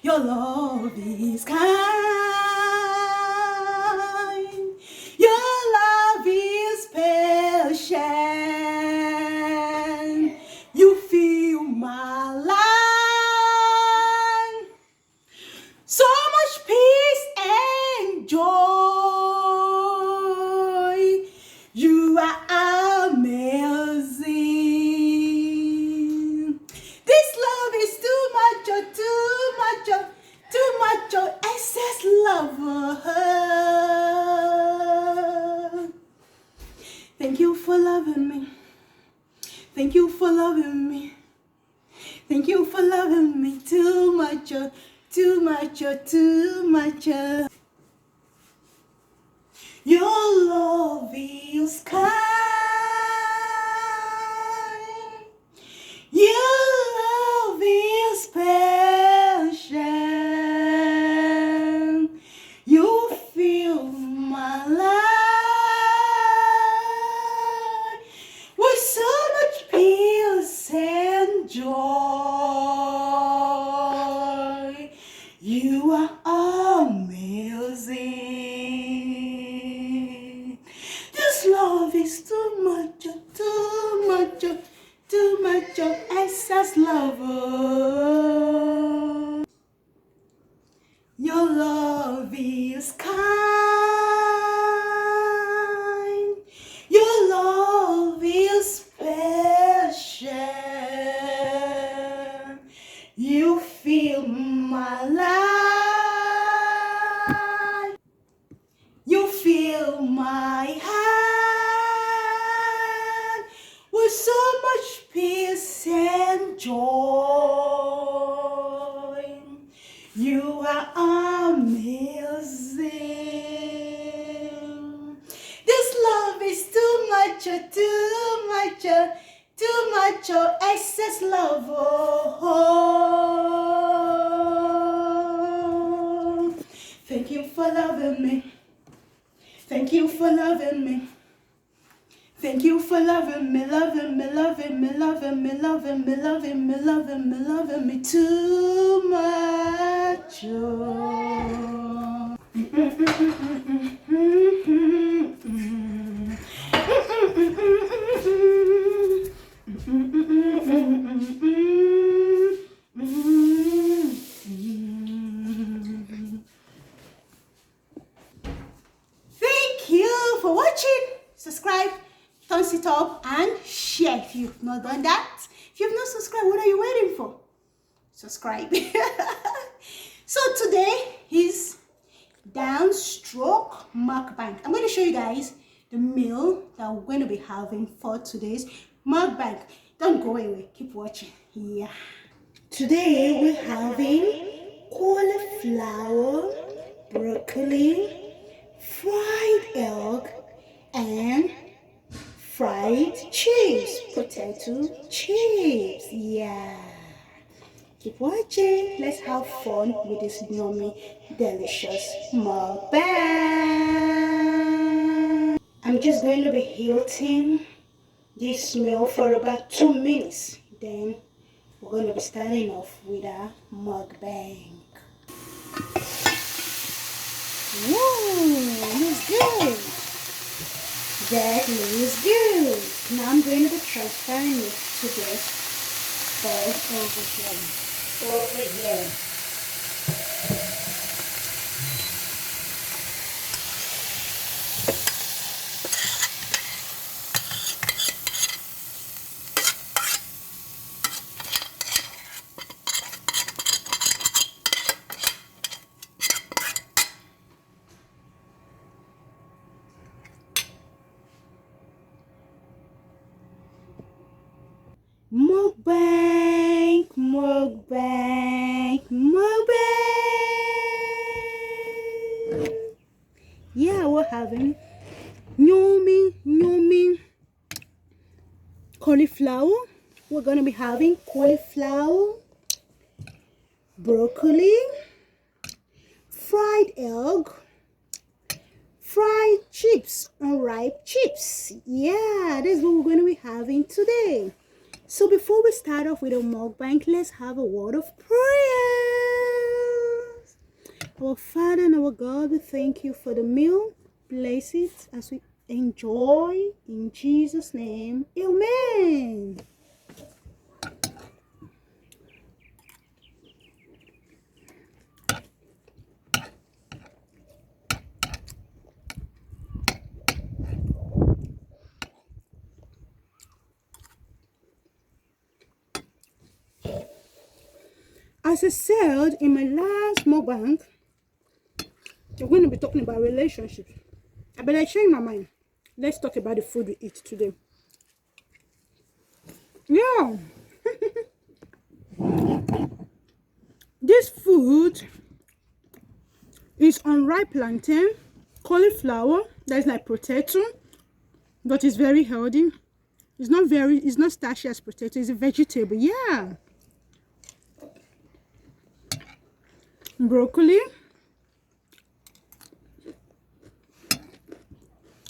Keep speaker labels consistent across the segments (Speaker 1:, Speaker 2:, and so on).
Speaker 1: Your love is kind. Your love is patient. You fill my life. So much peace and joy. You are amazing. This love is too much, oh, too much, oh, too much, oh, excess love. Thank you for loving me. Thank you for loving me. Thank you for loving me too much, oh, too much, oh, too much. Oh. Your love is kind. Your love is patient. You fill my life with so much peace and joy. You are amazing. This love is too much, too much, too much of excess love. Your love is kind. Your love is patient. You fill my life. You fill my heart with so much peace and joy. You are amazing. This love is too much, too much, too much, excess love. Oh. Thank you for loving me. Thank you for loving me. Thank you for loving me, loving me, loving me, loving me, loving me, loving me, loving me, loving me too much. Oh. Thank you for watching. Subscribe, thumbs it up, and share if you've not done that. If you've not subscribed, what are you waiting for? Subscribe. So today is downstroke mukbang. I'm going to show you guys the meal that we're going to be having for today's mukbang. Don't go away. Keep watching. Yeah. Today we're having cauliflower, broccoli, fried egg, and fried chips, potato chips. Yeah. Keep watching. Let's have fun with this yummy, delicious mukbang. I'm just going to be heating this meal for about 2 minutes. Then we're going to be starting off with our mukbang. Whoa, looks good. That looks good. Now I'm going to be transferring it to this bowl over here. Over here. Mukbang, mukbang, mukbang. Yeah, we're having yummy cauliflower. We're gonna be having cauliflower, broccoli, fried egg, fried chips, and ripe chips. Yeah, that's what we're gonna be having today. So before we start off with a mukbang, let's have a word of prayer. Our Father and our God, we thank you for the meal. Bless it as we enjoy. In Jesus' name, amen. As I said in my last mukbang, we're going to be talking about relationships. I better change my mind. Let's talk about the food we eat today. Yeah. This food is unripe plantain, cauliflower, that's like potato, but it's very healthy. It's not starchy as potato, it's a vegetable. Yeah. Broccoli,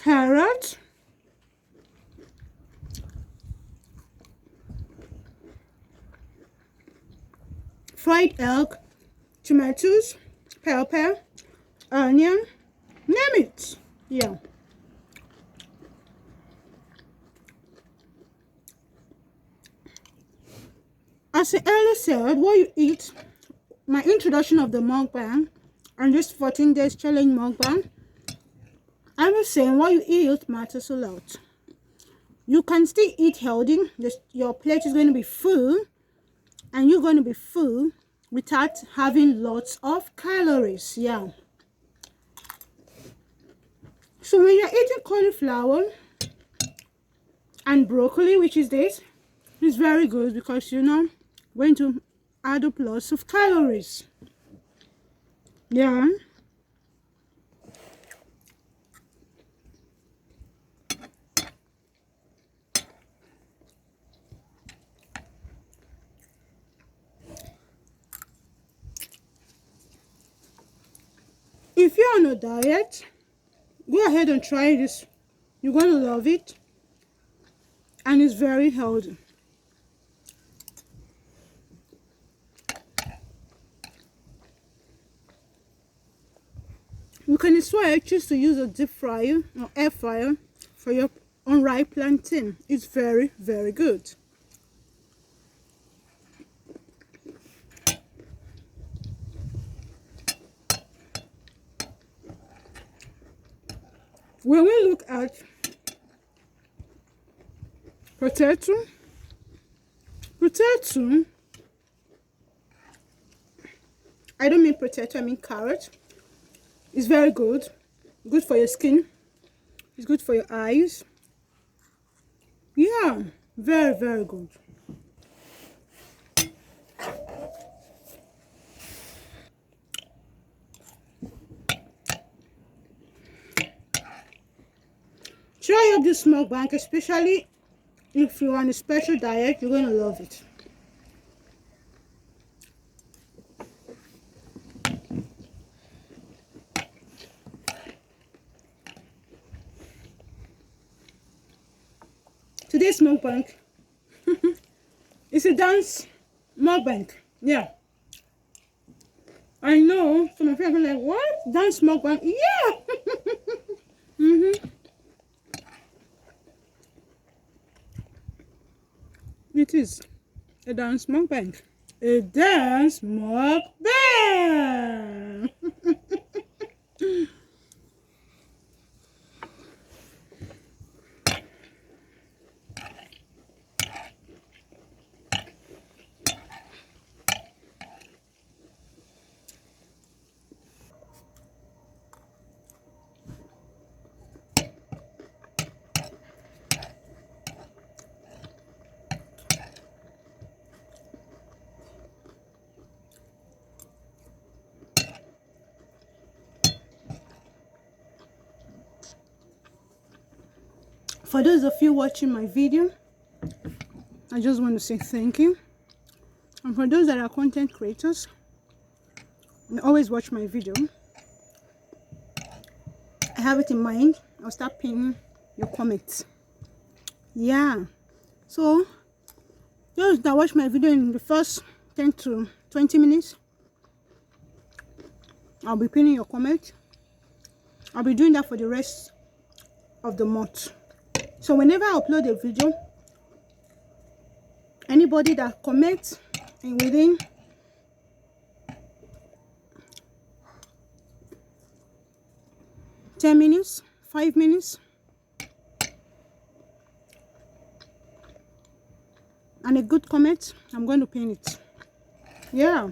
Speaker 1: carrot, fried egg, tomatoes, pepper, onion, name it. Yeah. As I earlier said, what you eat, my introduction of the mukbang and this 14 days challenge mukbang, I was saying what you eat matters a lot. You can still eat healthy. Your plate is going to be full, and you're going to be full without having lots of calories. Yeah. So when you're eating cauliflower and broccoli, which is this, it's very good because going to add up lots of calories. Yeah. If you're on a diet, go ahead and try this. You're going to love it, and it's very healthy. You can as well choose to use a deep fryer or air fryer for your unripe plantain. It's very, very good. When we look at potato, I don't mean potato, I mean carrot. It's very good. Good for your skin. It's good for your eyes. Yeah, very, very good. Try up this mukbang, especially if you're on a special diet. You're going to love it. Today's mukbang is a dance mukbang. Yeah. I know some of you are like, what? Dance mukbang? Yeah. It is a dance mukbang. A dance mukbang. For those of you watching my video, I just want to say thank you. And for those that are content creators and always watch my video, I have it in mind. I'll start pinning your comments. Yeah. So those that watch my video in the first 10 to 20 minutes, I'll be pinning your comment. I'll be doing that for the rest of the month. So whenever I upload a video, anybody that comments and within 10 minutes, 5 minutes, and a good comment, I'm going to pin it. Yeah.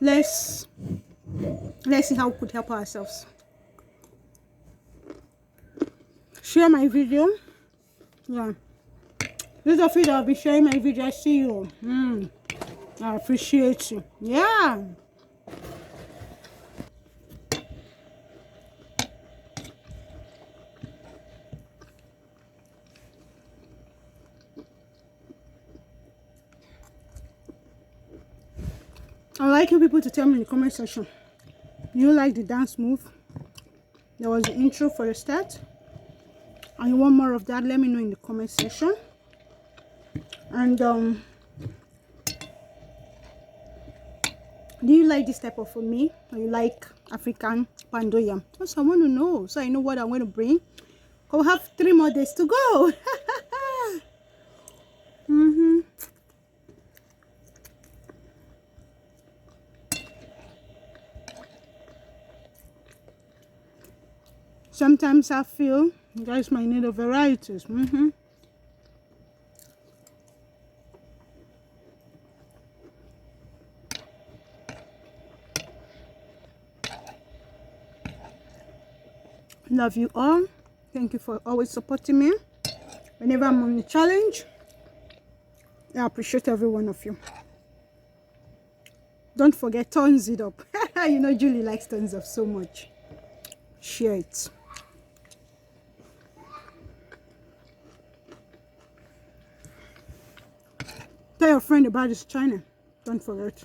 Speaker 1: Let's see how we could help ourselves. Share my video. Yeah. Those of you that will be sharing my video, I see you. I appreciate you. Yeah. I'd like you people to tell me in the comment section, do you like the dance move? There was the intro for the start, and you want more of that? Let me know in the comment section. And do you like this type of me, or you like African pando yam? Just I want to know, so I know what I'm going to bring. We'll have 3 more days to go. Sometimes I feel you guys might need a varieties. Love you all. Thank you for always supporting me whenever I'm on the challenge. I appreciate every one of you. Don't forget, thumbs it up. You know Julie likes thumbs up so much. Share it. Tell your friend about this channel. Don't forget.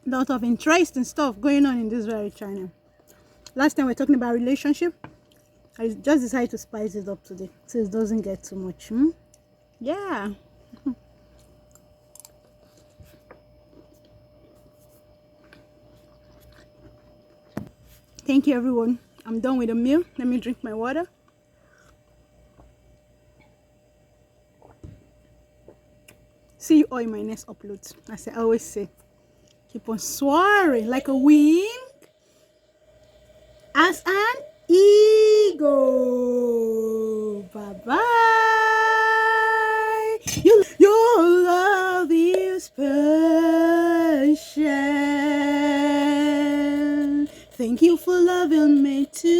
Speaker 1: Lot of interesting stuff going on in this very channel. Last time we were talking about relationship. I just decided to spice it up today so it doesn't get too much. Yeah. Thank you, everyone. I'm done with the meal. Let me drink my water. See you all in my next upload. As I always say, keep on soaring like a wing as an eagle. Bye bye. Your love is special. Thank you for loving me too.